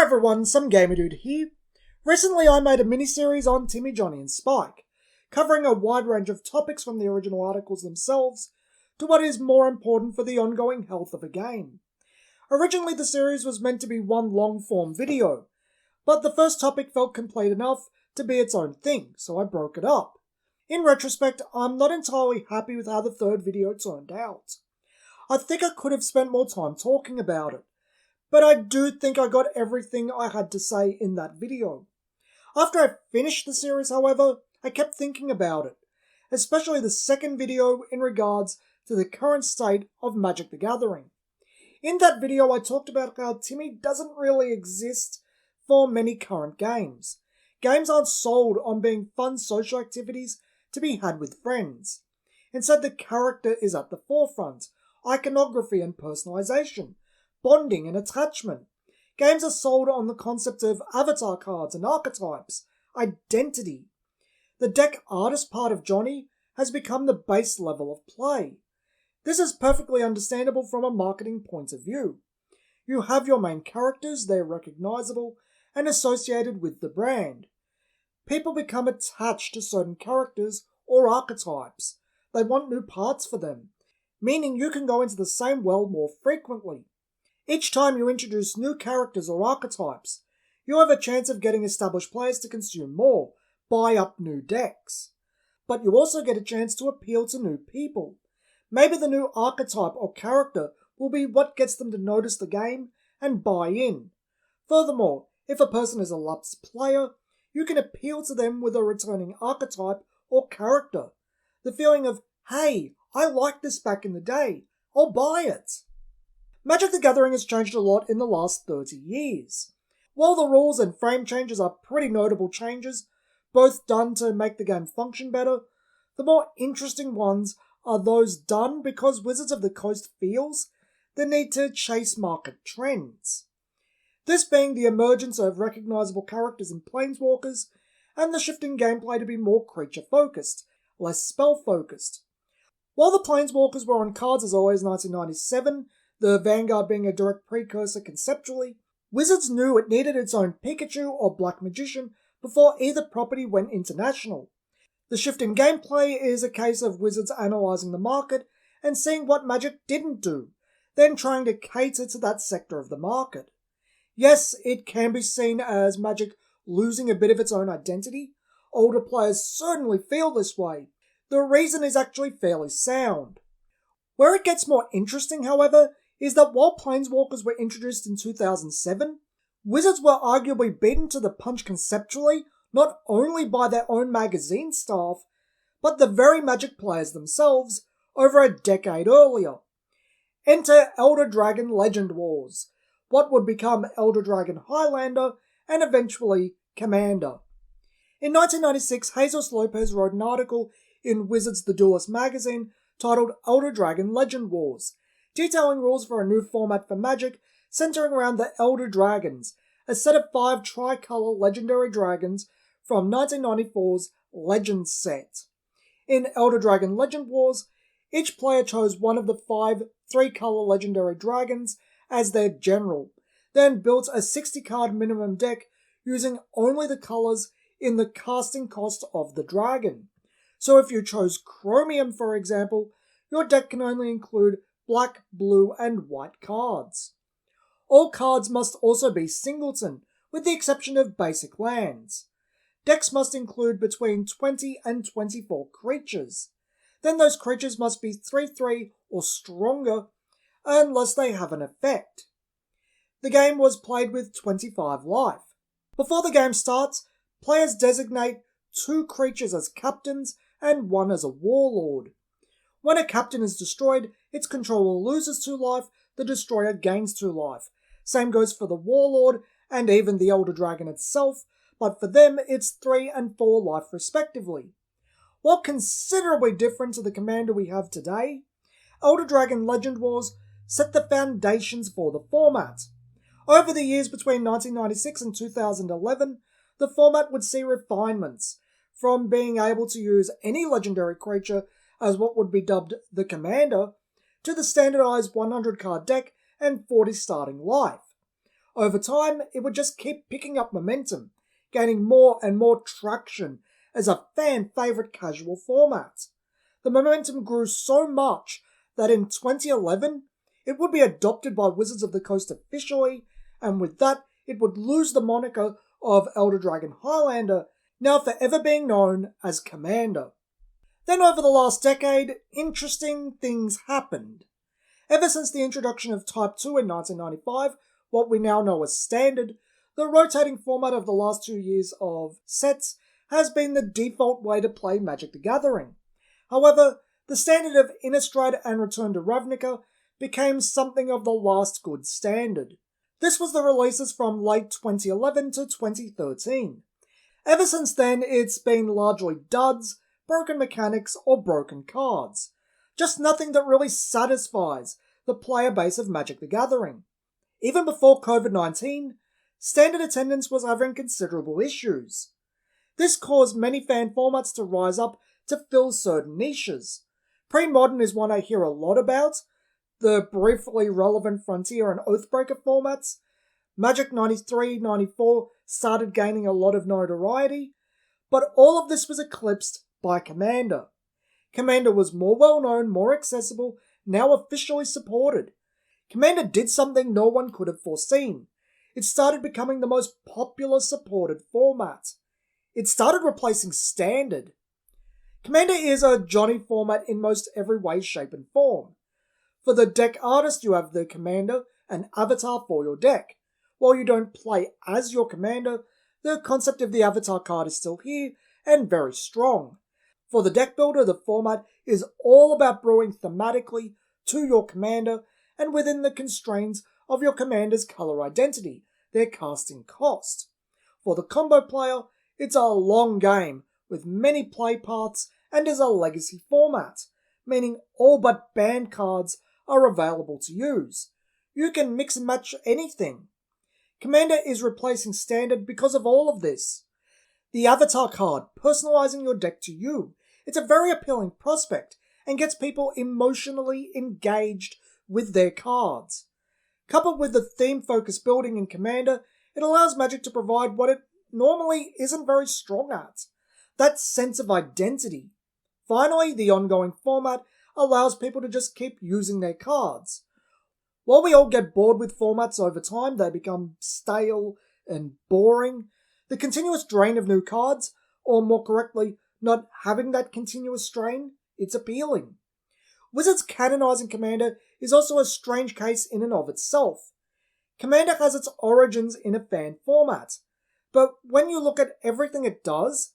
everyone, some gamer dude here. Recently I made a mini-series on Timmy, Johnny and Spike, covering a wide range of topics from the original articles themselves to what is more important for the ongoing health of a game. Originally the series was meant to be one long-form video, but the first topic felt complete enough to be its own thing, so I broke it up. In retrospect, I'm not entirely happy with how the third video turned out. I think I could have spent more time talking about it, but I do think I got everything I had to say in that video. After I finished the series, however, I kept thinking about it, especially the second video in regards to the current state of Magic the Gathering. In that video I talked about how Timmy doesn't really exist for many current games. Games aren't sold on being fun social activities to be had with friends. Instead, the character is at the forefront, iconography and personalization, bonding and attachment. Games are sold on the concept of avatar cards and archetypes, identity. The deck artist part of Johnny has become the base level of play. This is perfectly understandable from a marketing point of view. You have your main characters, they're recognizable and associated with the brand. People become attached to certain characters or archetypes. They want new parts for them, meaning you can go into the same well more frequently. Each time you introduce new characters or archetypes, you have a chance of getting established players to consume more, buy up new decks. But you also get a chance to appeal to new people. Maybe the new archetype or character will be what gets them to notice the game and buy in. Furthermore, if a person is a lapsed player, you can appeal to them with a returning archetype or character. The feeling of, hey, I liked this back in the day, I'll buy it. Magic the Gathering has changed a lot in the last 30 years. While the rules and frame changes are pretty notable changes, both done to make the game function better, the more interesting ones are those done because Wizards of the Coast feels the need to chase market trends. This being the emergence of recognizable characters in Planeswalkers, and the shift in gameplay to be more creature-focused, less spell-focused. While the Planeswalkers were on cards as early as 1997, the Vanguard being a direct precursor conceptually, Wizards knew it needed its own Pikachu or Black Magician before either property went international. The shift in gameplay is a case of Wizards analysing the market and seeing what Magic didn't do, then trying to cater to that sector of the market. Yes, it can be seen as Magic losing a bit of its own identity. Older players certainly feel this way. The reason is actually fairly sound. Where it gets more interesting, however, is that while Planeswalkers were introduced in 2007, Wizards were arguably beaten to the punch conceptually not only by their own magazine staff, but the very Magic players themselves over a decade earlier. Enter Elder Dragon Legend Wars, what would become Elder Dragon Highlander and eventually Commander. In 1996, Jesus Lopez wrote an article in Wizards The Duelist magazine titled Elder Dragon Legend Wars, detailing rules for a new format for Magic centering around the Elder Dragons, a set of 5 tricolour legendary dragons from 1994's Legends set. In Elder Dragon Legend Wars, each player chose one of the 5 3-colour legendary dragons as their general, then built a 60-card minimum deck using only the colours in the casting cost of the dragon. So if you chose Chromium, for example, your deck can only include black, blue and white cards. All cards must also be singleton, with the exception of basic lands. Decks must include between 20 and 24 creatures. Then those creatures must be 3/3 or stronger, unless they have an effect. The game was played with 25 life. Before the game starts, players designate 2 creatures as captains and 1 as a warlord. When a captain is destroyed, its controller loses 2 life, the destroyer gains 2 life. Same goes for the warlord and even the Elder Dragon itself, but for them it's 3 and 4 life respectively. While considerably different to the commander we have today, Elder Dragon Legend Wars set the foundations for the format. Over the years between 1996 and 2011, the format would see refinements, from being able to use any legendary creature as what would be dubbed the commander, to the standardized 100 card deck and 40 starting life. Over time, it would just keep picking up momentum, gaining more and more traction as a fan favourite casual format. The momentum grew so much that in 2011, it would be adopted by Wizards of the Coast officially, and with that, it would lose the moniker of Elder Dragon Highlander, now forever being known as Commander. Then over the last decade, interesting things happened. Ever since the introduction of Type 2 in 1995, what we now know as Standard, the rotating format of the last 2 years of sets has been the default way to play Magic the Gathering. However, the standard of Innistrad and Return to Ravnica became something of the last good standard. This was the releases from late 2011 to 2013. Ever since then, it's been largely duds, broken mechanics, or broken cards. Just nothing that really satisfies the player base of Magic the Gathering. Even before COVID-19, standard attendance was having considerable issues. This caused many fan formats to rise up to fill certain niches. Pre-modern is one I hear a lot about, the briefly relevant Frontier and Oathbreaker formats. Magic 93-94 started gaining a lot of notoriety, but all of this was eclipsed by Commander. Commander was more well-known, more accessible, now officially supported. Commander did something no one could have foreseen. It started becoming the most popular supported format. It started replacing Standard. Commander is a Johnny format in most every way, shape and form. For the deck artist, you have the Commander, an avatar for your deck. While you don't play as your Commander, the concept of the avatar card is still here and very strong. For the deck builder, the format is all about brewing thematically to your Commander and within the constraints of your Commander's colour identity, their casting cost. For the combo player, it's a long game with many play paths and is a legacy format, meaning all but banned cards are available to use. You can mix and match anything. Commander is replacing Standard because of all of this. The avatar card, personalizing your deck to you. It's a very appealing prospect and gets people emotionally engaged with their cards. Coupled with the theme-focused building in Commander, it allows Magic to provide what it normally isn't very strong at, that sense of identity. Finally, the ongoing format allows people to just keep using their cards. While we all get bored with formats over time, they become stale and boring. The continuous drain of new cards, or more correctly, not having that continuous strain, it's appealing. Wizards canonizing Commander is also a strange case in and of itself. Commander has its origins in a fan format, but when you look at everything it does,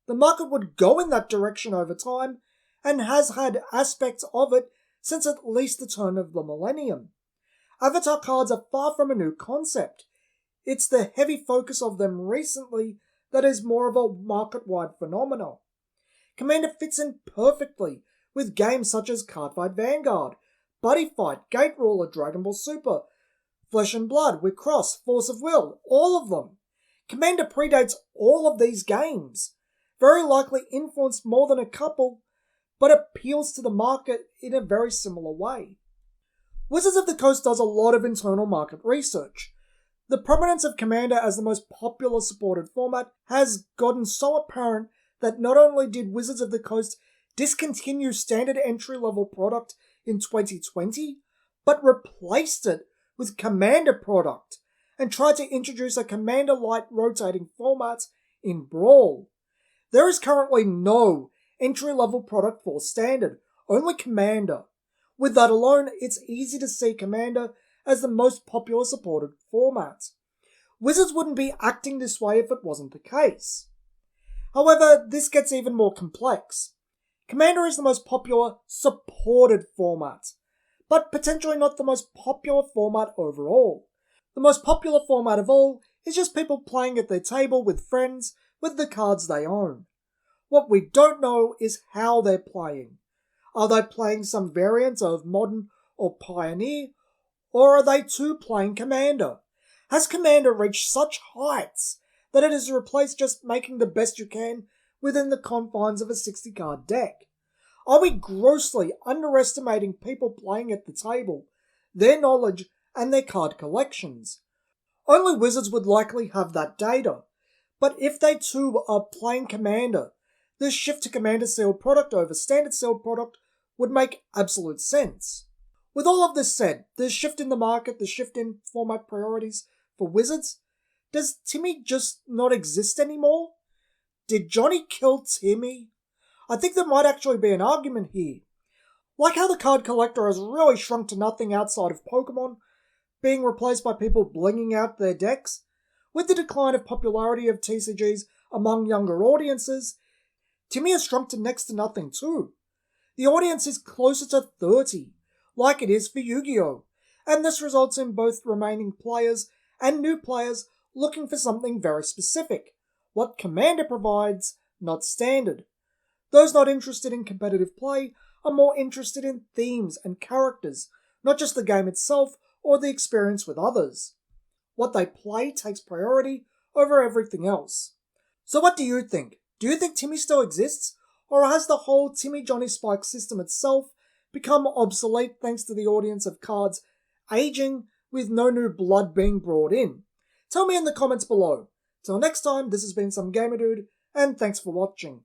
the market would go in that direction over time and has had aspects of it since at least the turn of the millennium. Avatar cards are far from a new concept. It's the heavy focus of them recently that is more of a market-wide phenomenon. Commander fits in perfectly with games such as Cardfight Vanguard, Buddy Fight, Gate Ruler, Dragon Ball Super, Flesh and Blood, Wicross, Force of Will, all of them. Commander predates all of these games, very likely influenced more than a couple, but appeals to the market in a very similar way. Wizards of the Coast does a lot of internal market research. The prominence of Commander as the most popular supported format has gotten so apparent that not only did Wizards of the Coast discontinue standard entry-level product in 2020, but replaced it with Commander product and tried to introduce a Commander Light rotating format in Brawl. There is currently no entry-level product for Standard, only Commander. With that alone, it's easy to see Commander as the most popular supported format. Wizards wouldn't be acting this way if it wasn't the case. However, this gets even more complex. Commander is the most popular supported format, but potentially not the most popular format overall. The most popular format of all is just people playing at their table with friends with the cards they own. What we don't know is how they're playing. Are they playing some variant of Modern or Pioneer, or are they too playing Commander? Has Commander reached such heights that it has replaced just making the best you can within the confines of a 60-card deck? Are we grossly underestimating people playing at the table, their knowledge, and their card collections? Only Wizards would likely have that data, but if they too are playing Commander, the shift to Commander sealed product over Standard sealed product would make absolute sense. With all of this said, the shift in the market, the shift in format priorities for Wizards, does Timmy just not exist anymore? Did Johnny kill Timmy? I think there might actually be an argument here. Like how the card collector has really shrunk to nothing outside of Pokemon, being replaced by people blinging out their decks, with the decline of popularity of TCGs among younger audiences, Timmy has shrunk to next to nothing too. The audience is closer to 30, like it is for Yu-Gi-Oh! And this results in both remaining players and new players looking for something very specific, what Commander provides, not Standard. Those not interested in competitive play are more interested in themes and characters, not just the game itself or the experience with others. What they play takes priority over everything else. So what do you think? Do you think Timmy still exists? Or has the whole Timmy Johnny Spike system itself become obsolete thanks to the audience of cards aging with no new blood being brought in? Tell me in the comments below. Till next time, this has been Some Gamer Dude, and thanks for watching.